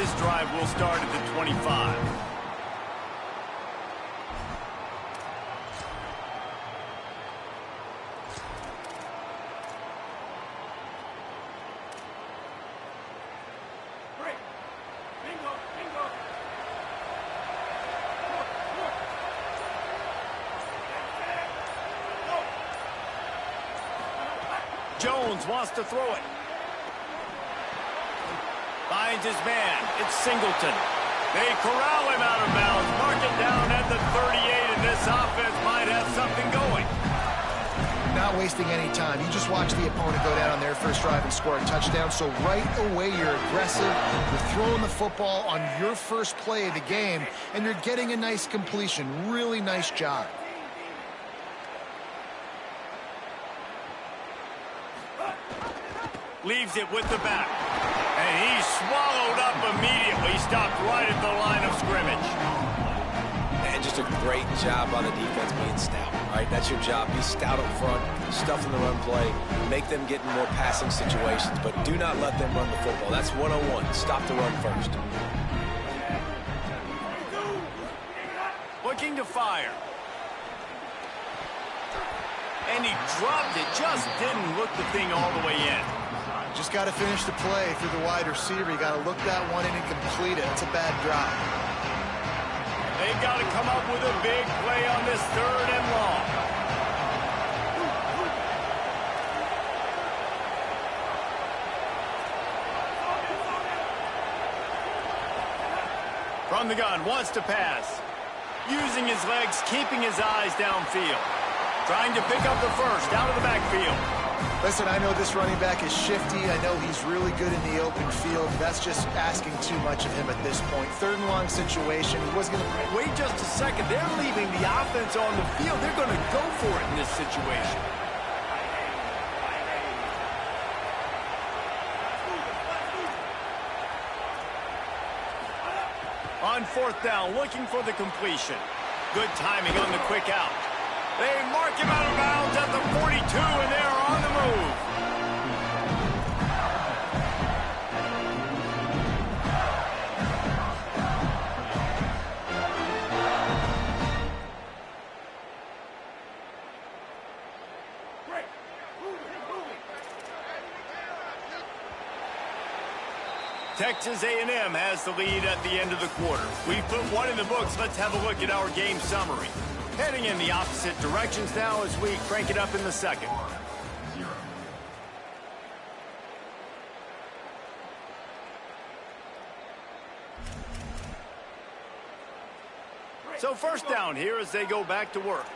this drive will start at the 25. Jones wants to throw it. Finds his man. It's Singleton. They corral him out of bounds. Mark it down at the 38, and this offense might have something going. Not wasting any time. You just watch the opponent go down on their first drive and score a touchdown. So right away, you're aggressive. You're throwing the football on your first play of the game, and you're getting a nice completion. Really nice job. Leaves it with the back. And he's swallowed up immediately. Stopped right at the line of scrimmage. And just a great job by the defense being stout, right? That's your job. Be stout up front, stuff in the run play, make them get in more passing situations, but do not let them run the football. That's 101. Stop the run first. Looking to fire. And he dropped it. Just didn't look the thing all the way in. Just got to finish the play through the wide receiver. You got to look that one in and complete it. It's a bad drop. They've got to come up with a big play on this 3rd and long. From the gun, wants to pass. Using his legs, keeping his eyes downfield. Trying to pick up the first out of the backfield. Listen, I know this running back is shifty. I know he's really good in the open field. That's just asking too much of him at this point. 3rd and long situation. He was going to... Wait just a second. They're leaving the offense on the field. They're going to go for it in this situation. On 4th down, looking for the completion. Good timing on the quick out. They mark him out of bounds at the 42, and they're on the move. Texas A&M has the lead at the end of the quarter. We've put one in the books. Let's have a look at our game summary. Heading in the opposite directions now as we crank it up in the 2nd. So 1st down here as they go back to work.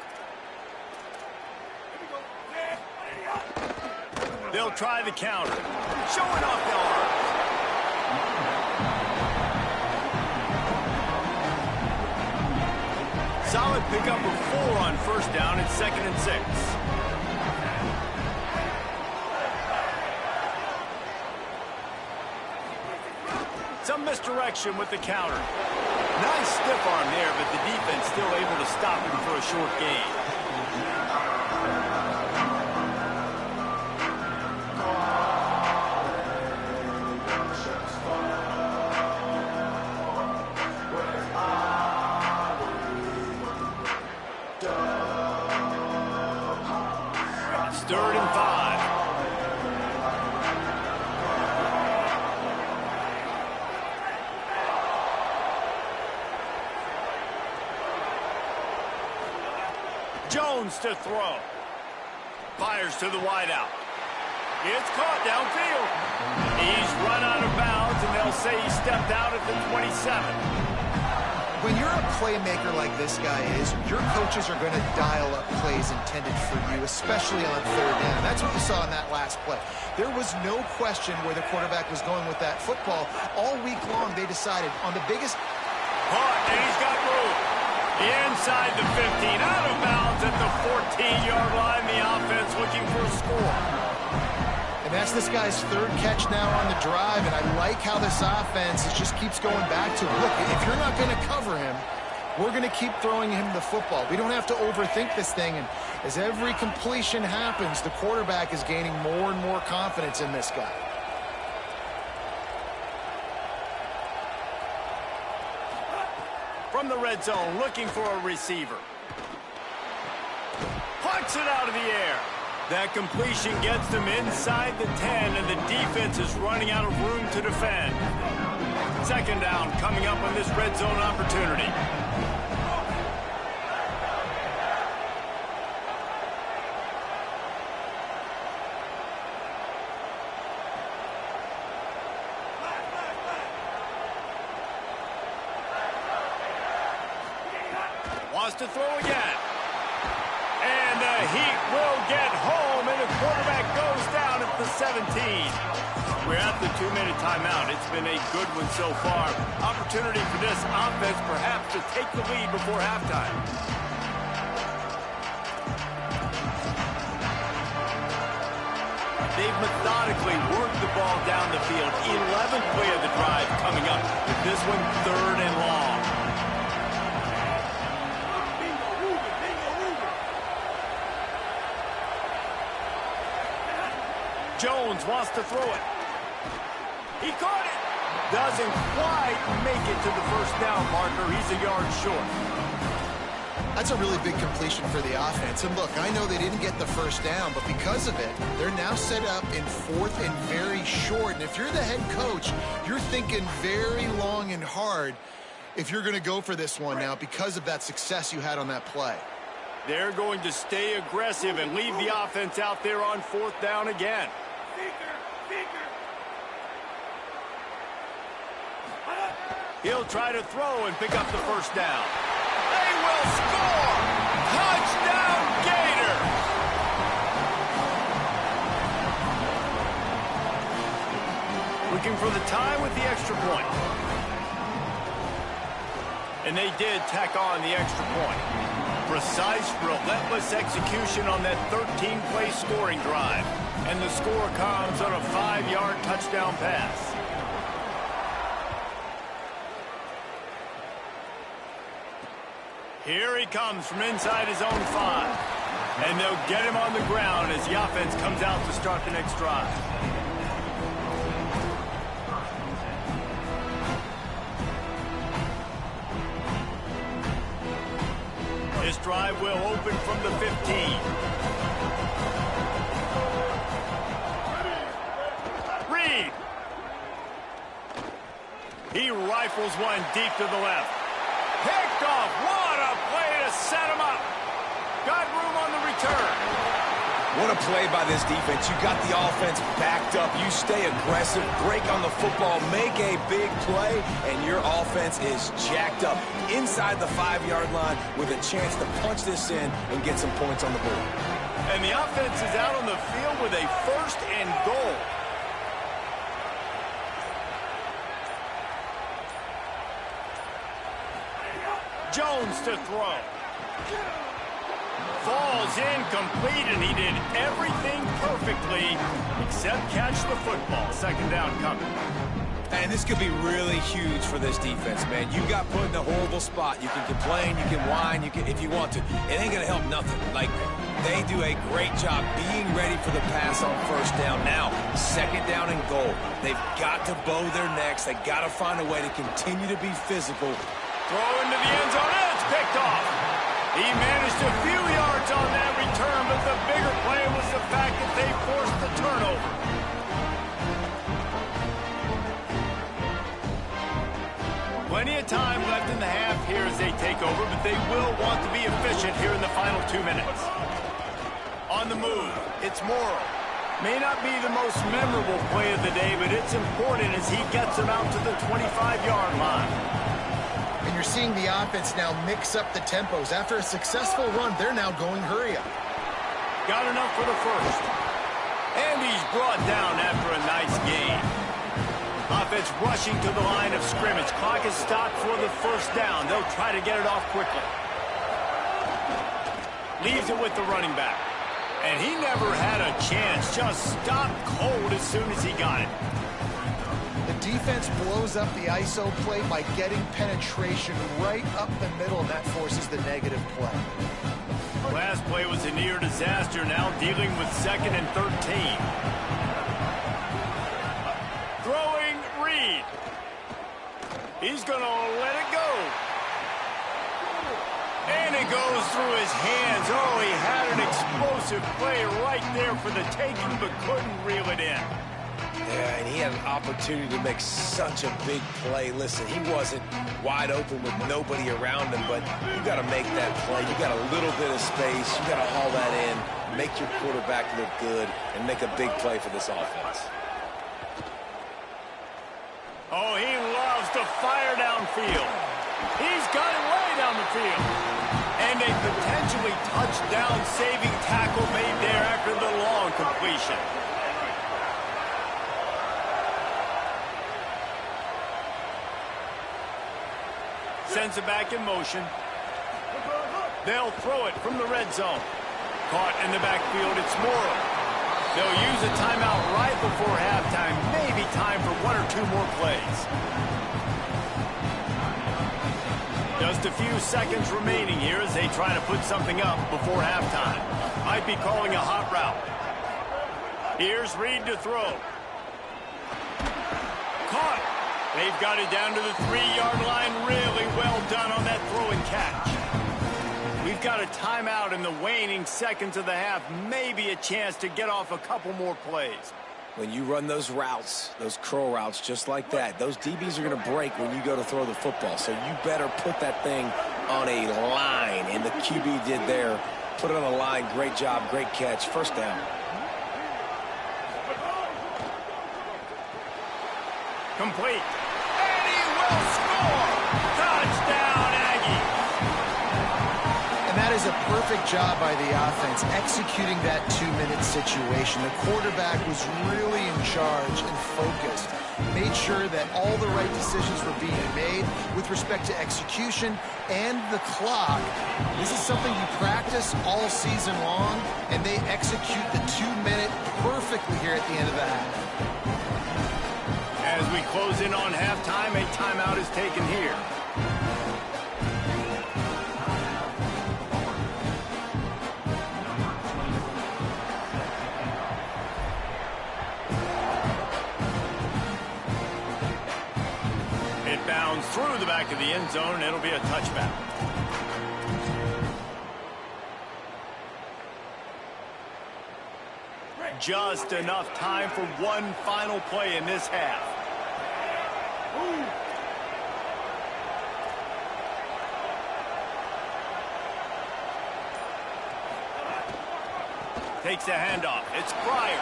They'll try the counter. Showing off the arms. Solid pickup of 4 on 1st down. It's 2nd and 6. Some misdirection with the counter. Nice stiff arm there, but the defense still able to stop him for a short gain. It's 3rd and 5. Jones to throw. Fires to the wideout. It's caught downfield. He's run out of bounds, and they'll say he stepped out at the 27. When you're a playmaker like this guy is, your coaches are going to dial up plays intended for you, especially on 3rd down. That's what you saw in that last play. There was no question where the quarterback was going with that football. All week long, they decided on the biggest... Caught, and he's got room. Inside the 15, out of bounds at the 14-yard line. The offense looking for a score. And that's this guy's 3rd catch now on the drive, and I like how this offense just keeps going back to, look, if you're not going to cover him, we're going to keep throwing him the football. We don't have to overthink this thing, and as every completion happens, the quarterback is gaining more and more confidence in this guy. From the red zone, looking for a receiver. Punts it out of the air. That completion gets them inside the 10, and the defense is running out of room to defend. Second down coming up on this red zone opportunity. Wants to throw again. And the Heat will get home, and the quarterback goes down at the 17. We're at the 2-minute timeout. It's been a good one so far. Opportunity for this offense perhaps to take the lead before halftime. They've methodically worked the ball down the field. 11th play of the drive coming up. With this one, 3rd and long. Jones wants to throw it. He caught it. Doesn't quite make it to the first down marker. He's a yard short. That's a really big completion for the offense. And look, I know they didn't get the first down, but because of it, they're now set up in 4th and very short. And if you're the head coach, you're thinking very long and hard if you're going to go for this one now because of that success you had on that play. They're going to stay aggressive and leave the offense out there on 4th down again. He'll try to throw and pick up the first down. They will score! Touchdown, Gator! Looking for the tie with the extra point. And they did tack on the extra point. Precise, relentless execution on that 13-play scoring drive. And the score comes on a 5-yard touchdown pass. Here he comes from inside his own 5. And they'll get him on the ground as the offense comes out to start the next drive. This drive will open from the 15. Reed. He rifles one deep to the left. Picked off. What a play to set him up. Got room on the return. What a play by this defense. You got the offense backed up. You stay aggressive, break on the football, make a big play, and your offense is jacked up inside the 5-yard line with a chance to punch this in and get some points on the board. And the offense is out on the field with a 1st and goal. Jones to throw. Falls incomplete, and he did everything perfectly except catch the football. Second down coming. And this could be really huge for this defense, man. You got put in a horrible spot. You can complain, you can whine, if you want to. It ain't going to help nothing. Like, they do a great job being ready for the pass on 1st down. Now, 2nd down and goal. They've got to bow their necks. They got to find a way to continue to be physical. Throw into the end zone, and it's picked off. He managed a few yards on that return, but the bigger play was the fact that they forced the turnover. Plenty of time left in the half here as they take over, but they will want to be efficient here in the final 2 minutes. On the move, it's Morrow. May not be the most memorable play of the day, but it's important as he gets them out to the 25-yard line. And you're seeing the offense now mix up the tempos. After a successful run, they're now going hurry up. Got enough for the first. And he's brought down after a nice gain. Offense rushing to the line of scrimmage. Clock is stopped for the first down. They'll try to get it off quickly. Leaves it with the running back. And he never had a chance. Just stopped cold as soon as he got it. The defense blows up the ISO play by getting penetration right up the middle, and that forces the negative play. Last play was a near disaster, now dealing with 2nd and 13. Throwing Reed. He's going to let it go. goes through his hands. Oh, he had an explosive play right there for the taking, but couldn't reel it in. Yeah, and he had an opportunity to make such a big play. Listen, he wasn't wide open with nobody around him, but you got to make that play. You got a little bit of space. You got to haul that in, make your quarterback look good, and make a big play for this offense. Oh, he loves to fire downfield. He's got it way down the field. And a potentially touchdown-saving tackle made there after the long completion. Sends it back in motion. They'll throw it from the red zone. Caught in the backfield, it's Morrow. They'll use a timeout right before halftime. Maybe time for one or two more plays. Just a few seconds remaining here as they try to put something up before halftime. Might be calling a hot route. Here's Reed to throw. Caught. They've got it down to the 3-yard line. Really well done on that throw and catch. We've got a timeout in the waning seconds of the half. Maybe a chance to get off a couple more plays. When you run those routes, those curl routes just like that, those DBs are going to break when you go to throw the football. So you better put that thing on a line. And the QB did there. Put it on a line. Great job. Great catch. First down. Complete. And he will score. Touchdown, Aggie. And that is a perfect job by the offense, executing that 2-minute situation. The quarterback was really in charge and focused. Made sure that all the right decisions were being made with respect to execution and the clock. This is something you practice all season long, and they execute the 2-minute perfectly here at the end of the half. As we close in on halftime, a timeout is taken here. It bounds through the back of the end zone, and it'll be a touchback. Just enough time for one final play in this half. Takes the handoff. It's Pryor.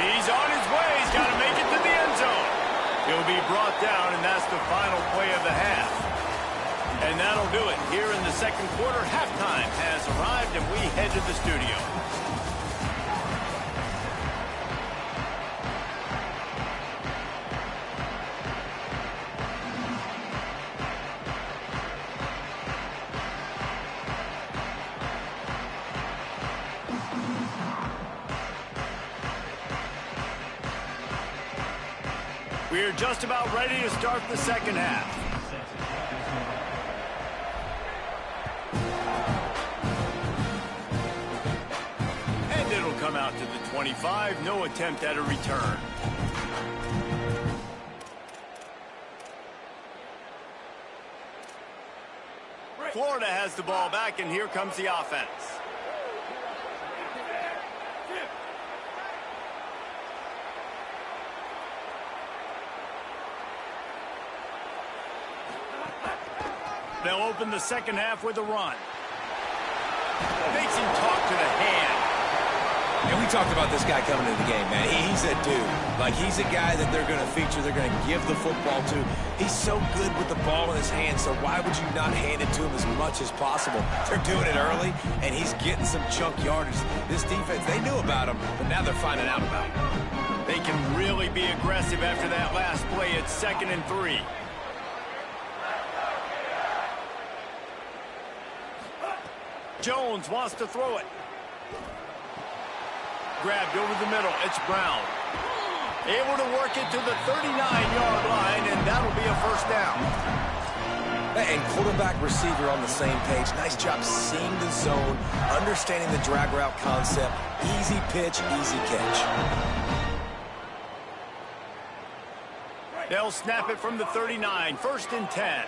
He's on his way. He's got to make it to the end zone. He'll be brought down, and that's the final play of the half. And that'll do it. Here in the second quarter, halftime has arrived, and we head to the studio. We're just about ready to start the second half. And it'll come out to the 25. No attempt at a return. Florida has the ball back, and here comes the offense. They'll open the second half with a run. Makes him talk to the hand. And we talked about this guy coming into the game, man. He's a dude. Like, he's a guy that they're going to feature, they're going to give the football to. He's so good with the ball in his hand, so why would you not hand it to him as much as possible? They're doing it early, and he's getting some chunk yardage. This defense, they knew about him, but now they're finding out about him. They can really be aggressive after that last play. It's 2nd and 3. Jones wants to throw it. Grabbed over the middle. It's Brown. Able to work it to the 39-yard line, and that'll be a first down. And quarterback, receiver on the same page. Nice job seeing the zone, understanding the drag route concept. Easy pitch, easy catch. They'll snap it from the 39. 1st and 10.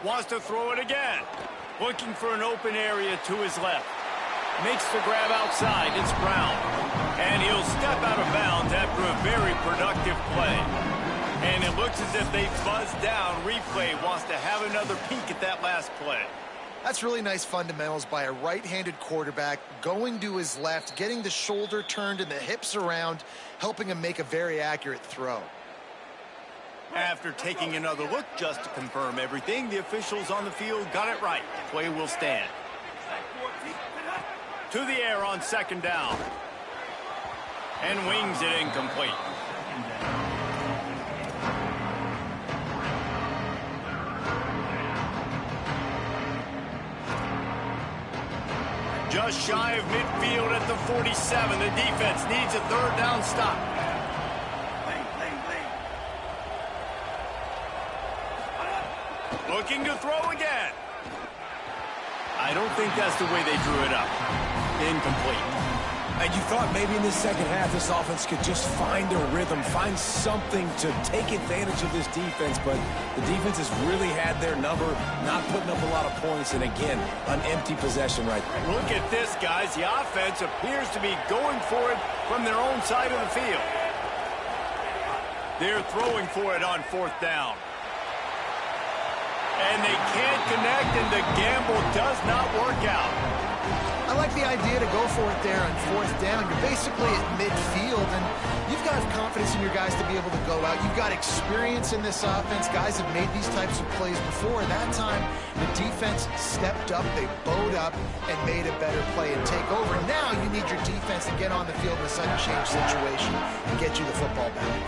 Wants to throw it again. Looking for an open area to his left. Makes the grab outside. It's Brown. And he'll step out of bounds after a very productive play. And it looks as if they buzzed down. Replay wants to have another peek at that last play. That's really nice fundamentals by a right-handed quarterback, going to his left, getting the shoulder turned and the hips around, helping him make a very accurate throw. After taking another look just to confirm everything, the officials on the field got it right. Play will stand. To the air on second down. And wings it incomplete. Just shy of midfield at the 47. The defense needs a third down stop. Looking to throw again. I don't think that's the way they drew it up. Incomplete. And you thought maybe in the second half this offense could just find a rhythm, find something to take advantage of this defense, but the defense has really had their number, not putting up a lot of points, and again, an empty possession right there. Look at this, guys. The offense appears to be going for it from their own side of the field. They're throwing for it on fourth down. And they can't connect, and the gamble does not work out. I like the idea to go for it there on fourth down. You're basically at midfield, and you've got confidence in your guys to be able to go out. You've got experience in this offense. Guys have made these types of plays before. That time, the defense stepped up, they bowed up, and made a better play and take over. Now you need your defense to get on the field in a sudden change situation and get you the football back.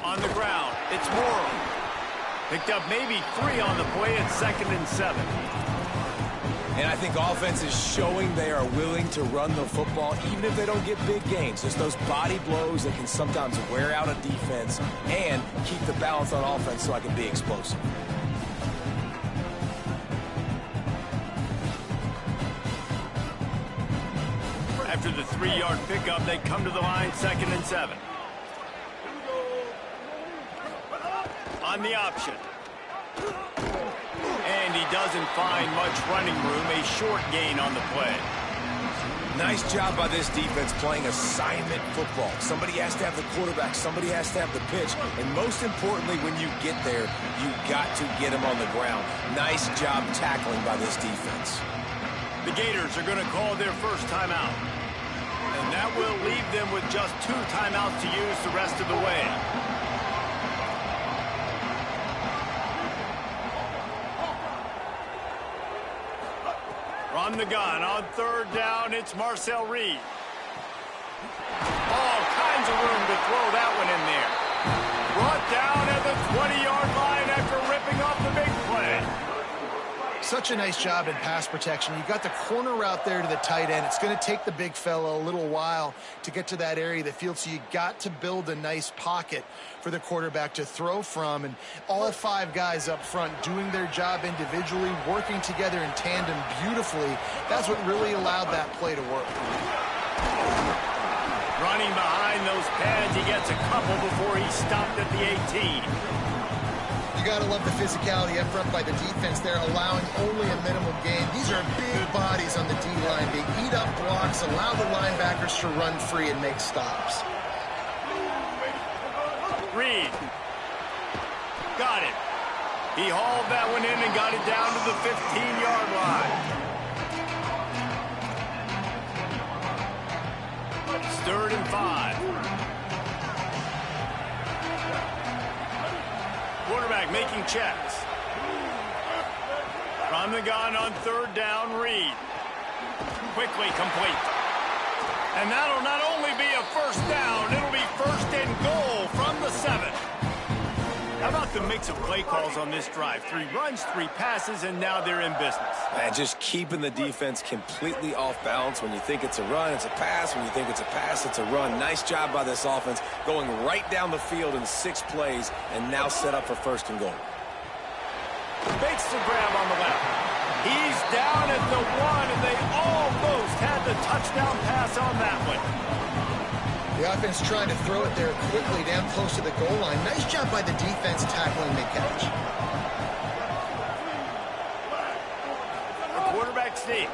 On the ground, it's Morrow. Picked up maybe 3 on the play at 2nd and 7. And I think offense is showing they are willing to run the football, even if they don't get big gains. Just those body blows that can sometimes wear out a defense and keep the balance on offense so I can be explosive. After the 3-yard pickup, they come to the line, 2nd and 7. On the option. And he doesn't find much running room, a short gain on the play. Nice job by this defense playing assignment football. Somebody has to have the quarterback, somebody has to have the pitch, and most importantly, when you get there, you got to get him on the ground. Nice job tackling by this defense. The Gators are going to call their first timeout. And that will leave them with just 2 timeouts to use the rest of the way. On the gun, on third down, it's Marcel Reed. All kinds of room to throw that one in there. Brought down at the 20-yard line after ripping off the big play. Such a nice job in pass protection. You got the corner route there to the tight end. It's going to take the big fella a little while to get to that area of the field, so you got to build a nice pocket for the quarterback to throw from. And all 5 guys up front doing their job individually, working together in tandem beautifully. That's what really allowed that play to work. Running behind those pads, he gets a couple before he stopped at the 18. You got to love the physicality up front by the defense there, allowing only a minimal gain. These are big bodies on the D-line. They eat up blocks, allow the linebackers to run free and make stops. Reed. Got it. He hauled that one in and got it down to the 15-yard line. It's 3rd and 5. Quarterback making checks. From the gun on third down, Reed. Quickly complete. And that'll not only be a first down, it'll be 1st and goal from the 7. How about the mix of play calls on this drive? 3 runs, 3 passes, and now they're in business. And just keeping the defense completely off balance. When you think it's a run, it's a pass. When you think it's a pass, it's a run. Nice job by this offense, going right down the field in 6 plays, and now set up for 1st and goal. Makes the grab on the left. He's down at the 1, and they almost have touchdown pass on that one. The offense trying to throw it there quickly down close to the goal line. Nice job by the defense tackling the catch. The quarterback sneak.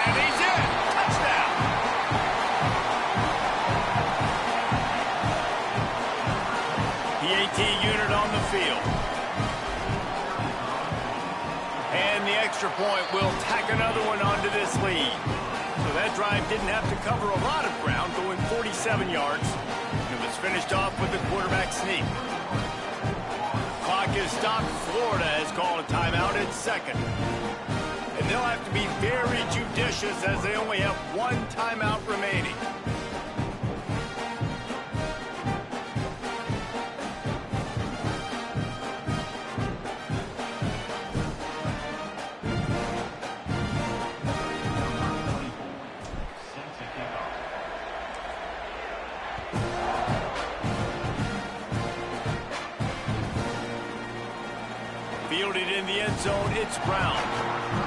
And he's in. Touchdown. PAT unit on the field. And the extra point will tack another one onto this lead. So that drive didn't have to cover a lot of ground, going 47 yards. It was finished off with the quarterback sneak. Clock is stopped. Florida has called a timeout at second. And they'll have to be very judicious as they only have one timeout remaining. Fielded in the end zone, it's Brown.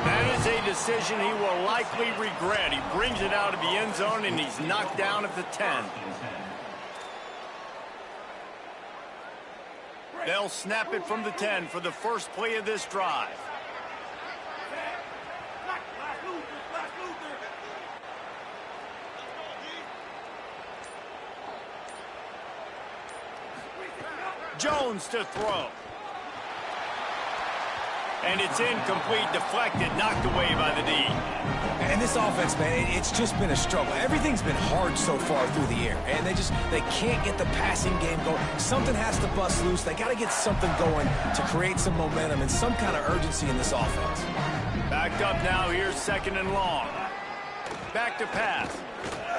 That is a decision he will likely regret. He brings it out of the end zone, and he's knocked down at the 10. They'll snap it from the 10 for the first play of this drive. Jones to throw. And it's incomplete, deflected, knocked away by the D. And this offense, man, it's just been a struggle. Everything's been hard so far through the air. And they can't get the passing game going. Something has to bust loose. They got to get something going to create some momentum and some kind of urgency in this offense. Backed up now, here's second and long. Back to pass.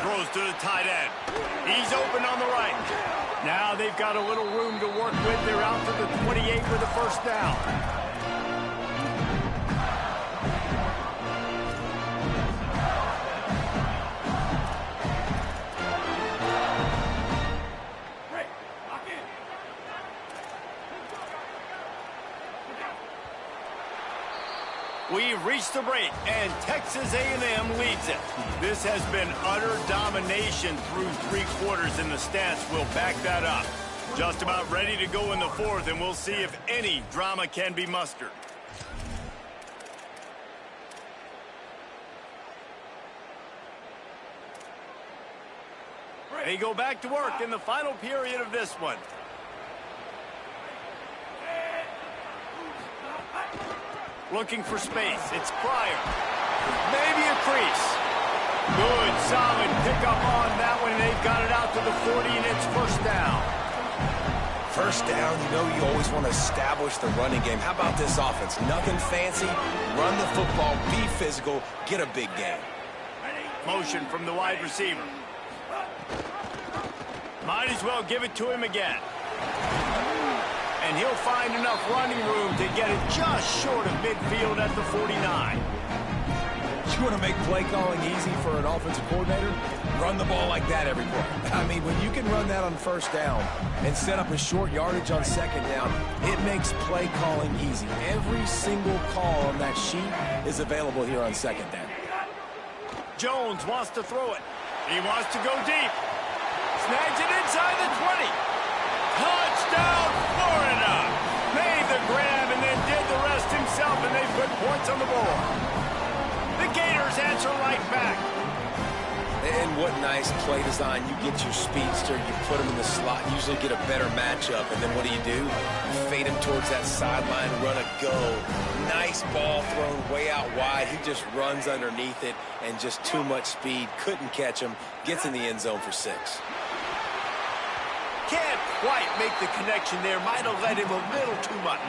Throws to the tight end. He's open on the right. Now they've got a little room to work with. They're out to the 28 with a first down. We've reached the break, and Texas A&M leads it. This has been utter domination through 3 quarters, and the stats will back that up. Just about ready to go in the 4th, and we'll see if any drama can be mustered. They go back to work in the final period of this one. Looking for space. It's Pryor. Maybe a crease. Good, solid pickup on that one. They've got it out to the 40, and it's first down. First down, you know you always want to establish the running game. How about this offense? Nothing fancy. Run the football, be physical, get a big game. Motion from the wide receiver. Might as well give it to him again. And he'll find enough running room to get it just short of midfield at the 49. You want to make play calling easy for an offensive coordinator? Run the ball like that every play. I mean, when you can run that on first down and set up a short yardage on second down, it makes play calling easy. Every single call on that sheet is available here on second down. Jones wants to throw it. He wants to go deep. Snags it inside the 20. Touchdown, Florida! Made the grab and then did the rest himself, and they put points on the board. The Gators answer right back. And what nice play design. You get your speedster, you put him in the slot, usually get a better matchup, and then what do? You fade him towards that sideline, run a go. Nice ball thrown way out wide. He just runs underneath it, and just too much speed. Couldn't catch him. Gets in the end zone for 6. Can't quite make the connection there. Might have led him a little too much.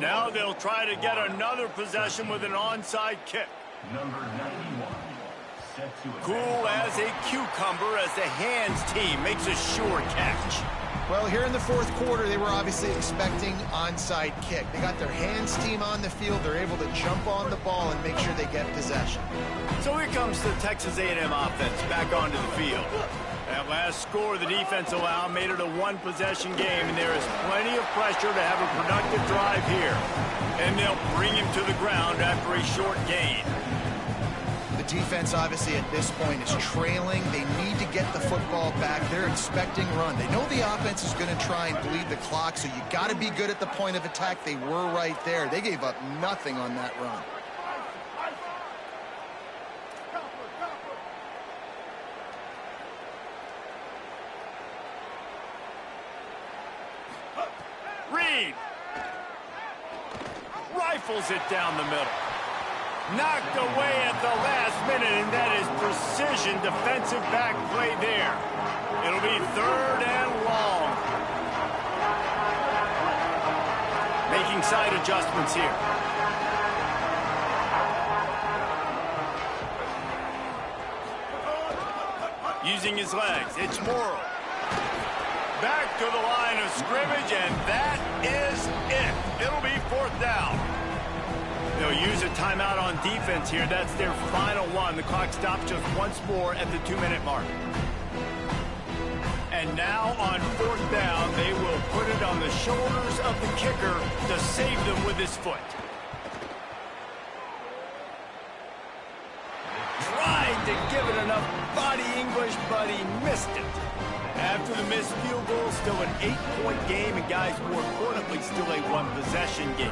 Now they'll try to get another possession with an onside kick. Cool as a cucumber as the hands team makes a sure catch. Well, here in the 4th quarter, they were obviously expecting onside kick. They got their hands team on the field. They're able to jump on the ball and make sure they get possession. So here comes the Texas A&M offense back onto the field. That last score the defense allowed made it a one-possession game, and there is plenty of pressure to have a productive drive here. And they'll bring him to the ground after a short gain. The defense, obviously, at this point is trailing. They need to get the football back. They're expecting run. They know the offense is going to try and bleed the clock, so you got to be good at the point of attack. They were right there. They gave up nothing on that run. Reed rifles it down the middle. Knocked away at the last minute, and that is precision defensive back play there. It'll be 3rd and long. Making side adjustments here. Using his legs, it's Morrow. Back to the line of scrimmage, and that is it. It'll be 4th down. They'll use a timeout on defense here. That's their final one. The clock stops just once more at the 2-minute mark. And now on 4th down, they will put it on the shoulders of the kicker to save them with his foot. Tried to give it enough body English, but he missed it. After the missed field goal, still an 8-point game, and guys, more importantly, still a one-possession game.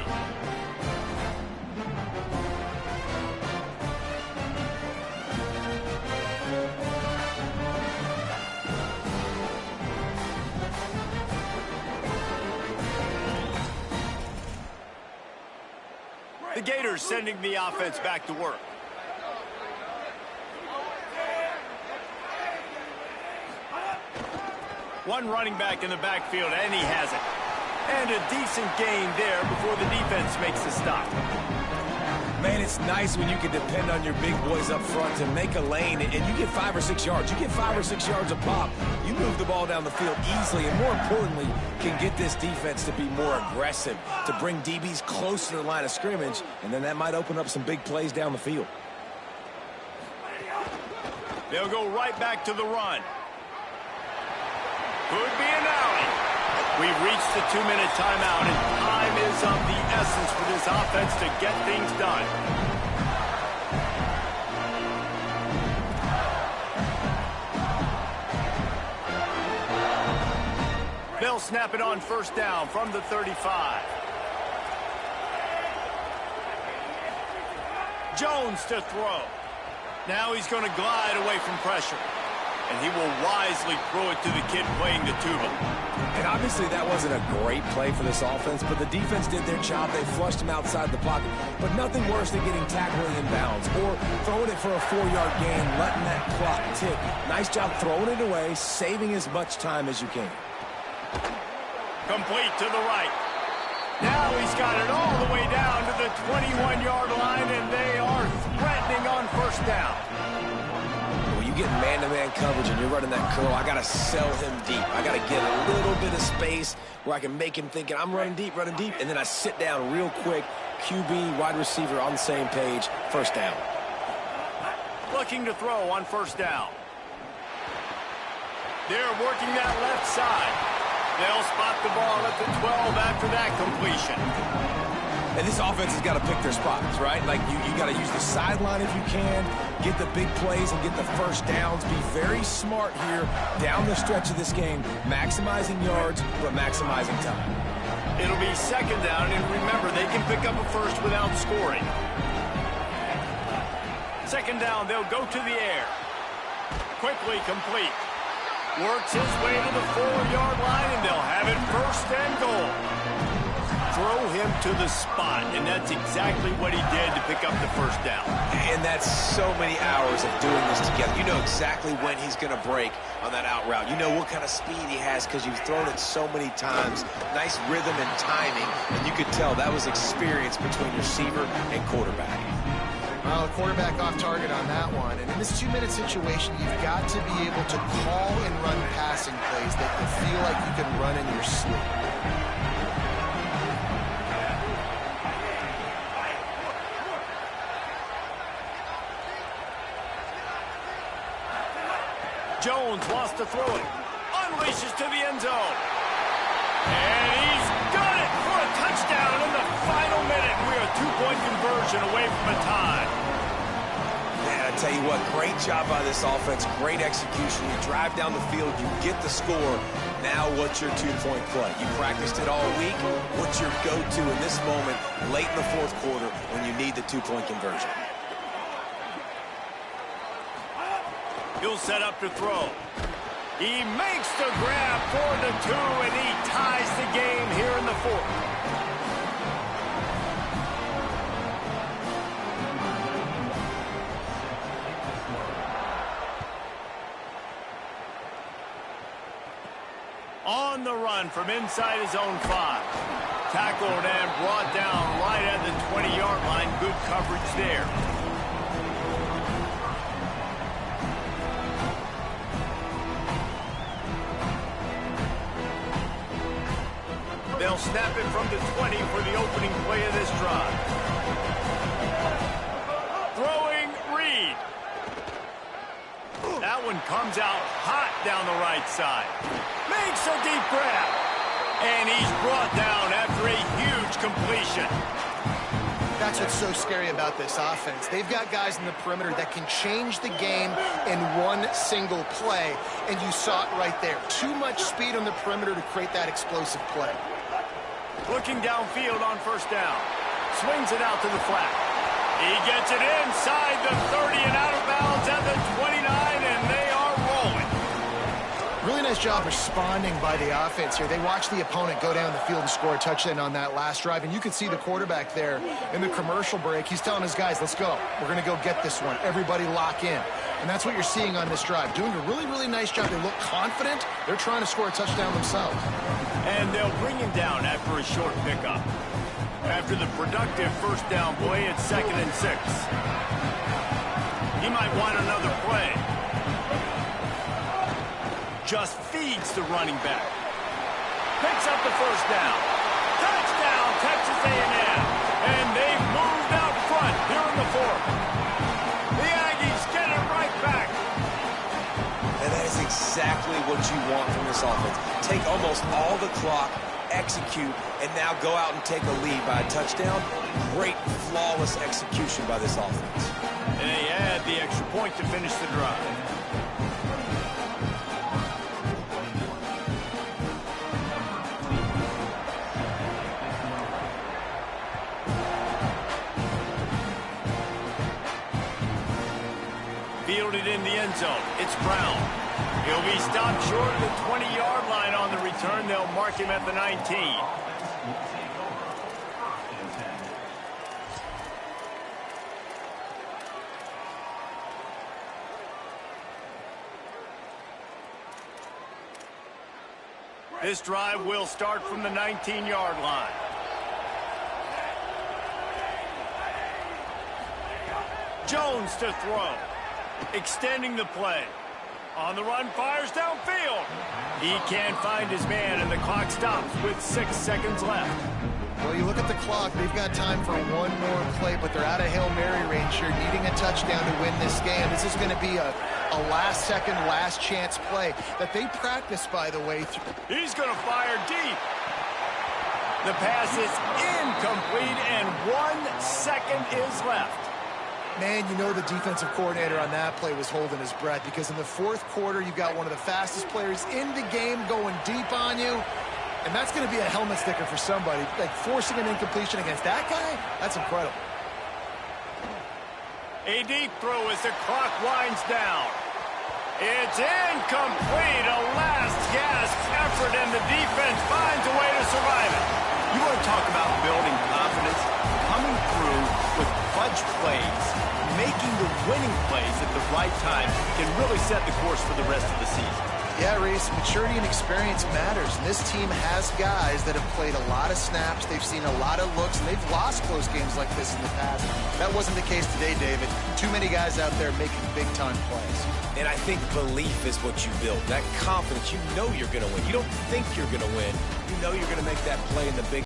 The Gators sending the offense back to work. One running back in the backfield, and he has it. And a decent gain there before the defense makes the stop. Man, it's nice when you can depend on your big boys up front to make a lane, and you get 5 or 6 yards. You get 5 or 6 yards a pop. You move the ball down the field easily, and more importantly, can get this defense to be more aggressive, to bring DBs close to the line of scrimmage, and then that might open up some big plays down the field. They'll go right back to the run. Could be an alley. We've reached the 2-minute timeout, and time is of the essence for this offense to get things done. They'll snap it on 1st down from the 35. Jones to throw. Now he's going to glide away from pressure. And he will wisely throw it to the kid playing the tuba. And obviously that wasn't a great play for this offense, but the defense did their job. They flushed him outside the pocket. But nothing worse than getting tackled in bounds or throwing it for a 4-yard gain, letting that clock tick. Nice job throwing it away, saving as much time as you can. Complete to the right. Now he's got it all the way down to the 21-yard line, and they are threatening on 1st down. You get man-to-man coverage and you're running that curl, I got to sell him deep. I got to get a little bit of space where I can make him thinking I'm running deep, and then I sit down real quick. QB, wide receiver on the same page, 1st down. Looking to throw on 1st down. They're working that left side. They'll spot the ball at the 12 after that completion. And this offense has got to pick their spots, right? Like, you got to use the sideline if you can, get the big plays and get the 1st downs. Be very smart here down the stretch of this game, maximizing yards, but maximizing time. It'll be 2nd down, and remember, they can pick up a 1st without scoring. 2nd down, they'll go to the air. Quickly complete. Works his way to the 4-yard line, and they'll have it 1st and goal. Throw him to the spot, and that's exactly what he did to pick up the 1st down. And that's so many hours of doing this together. You know exactly when he's going to break on that out route. You know what kind of speed he has because you've thrown it so many times. Nice rhythm and timing, and you could tell that was experience between receiver and quarterback. Well, the quarterback off target on that one. And in this 2-minute situation, you've got to be able to call and run passing plays that you feel like you can run in your sleep. Jones Jones wants to throw it. Unleashes to the end zone. And he's got it for a touchdown in the final minute. We are a 2-point conversion away from a tie. Man, I tell you what, great job by this offense. Great execution. You drive down the field, you get the score. Now what's your 2-point play? You practiced it all week. What's your go-to in this moment late in the fourth quarter when you need the 2-point conversion? He'll set up to throw. He makes the grab for the 2, and he ties the game here in the fourth. On the run from inside his own 5. Tackled and brought down right at the 20-yard line. Good coverage there. They'll snap it from the 20 for the opening play of this drive. Throwing Reed. That one comes out hot down the right side. Makes a deep grab. And he's brought down after a huge completion. That's what's so scary about this offense. They've got guys in the perimeter that can change the game in one single play, and you saw it right there. Too much speed on the perimeter to create that explosive play. Looking downfield on first down. Swings it out to the flat. He gets it inside the 30 and out of bounds at the 29, and they are rolling. Really nice job responding by the offense here. They watched the opponent go down the field and score a touchdown on that last drive, and you can see the quarterback there in the commercial break. He's telling his guys, let's go. We're going to go get this one. Everybody lock in. And that's what you're seeing on this drive. Doing a really, really nice job. They look confident. They're trying to score a touchdown themselves. And they'll bring him down after a short pickup. After the productive first down play, it's 2nd and 6. He might want another play. Just feeds the running back. Picks up the first down. Touchdown, Texas A&M. And they've moved out front here in the fourth. The Aggies get it right back. And that is exactly what you want from this offense. Take almost all the clock, execute, and now go out and take a lead by a touchdown. Great, flawless execution by this offense. And they add the extra point to finish the drive. Fielded in the end zone. It's Brown. He'll be stopped short of the 20-yard line on the return. They'll mark him at the 19. This drive will start from the 19-yard line. Jones to throw. Extending the play. On the run, fires downfield. He can't find his man, and the clock stops with 6 seconds left. Well, you look at the clock. They've got time for one more play, but they're out of Hail Mary range here, needing a touchdown to win this game. This is going to be a last-second, last-chance play that they practice, by the way. He's going to fire deep. The pass is incomplete, and 1 second is left. Man, you know the defensive coordinator on that play was holding his breath, because in the fourth quarter, you've got one of the fastest players in the game going deep on you, and that's going to be a helmet sticker for somebody. Like, forcing an incompletion against that guy, that's incredible. A deep throw as the clock winds down. It's incomplete, a last-gasp effort, and the defense finds a way to survive it. You want to talk about building confidence? Coming through with clutch plays, making the winning plays at the right time can really set the course for the rest of the season. Yeah, Reese, maturity and experience matters, and this team has guys that have played a lot of snaps, they've seen a lot of looks, and they've lost close games like this in the past. That wasn't the case today, David. Too many guys out there making big-time plays. And I think belief is what you build. That confidence, you know you're going to win. You don't think you're going to win. You know you're going to make that play in the big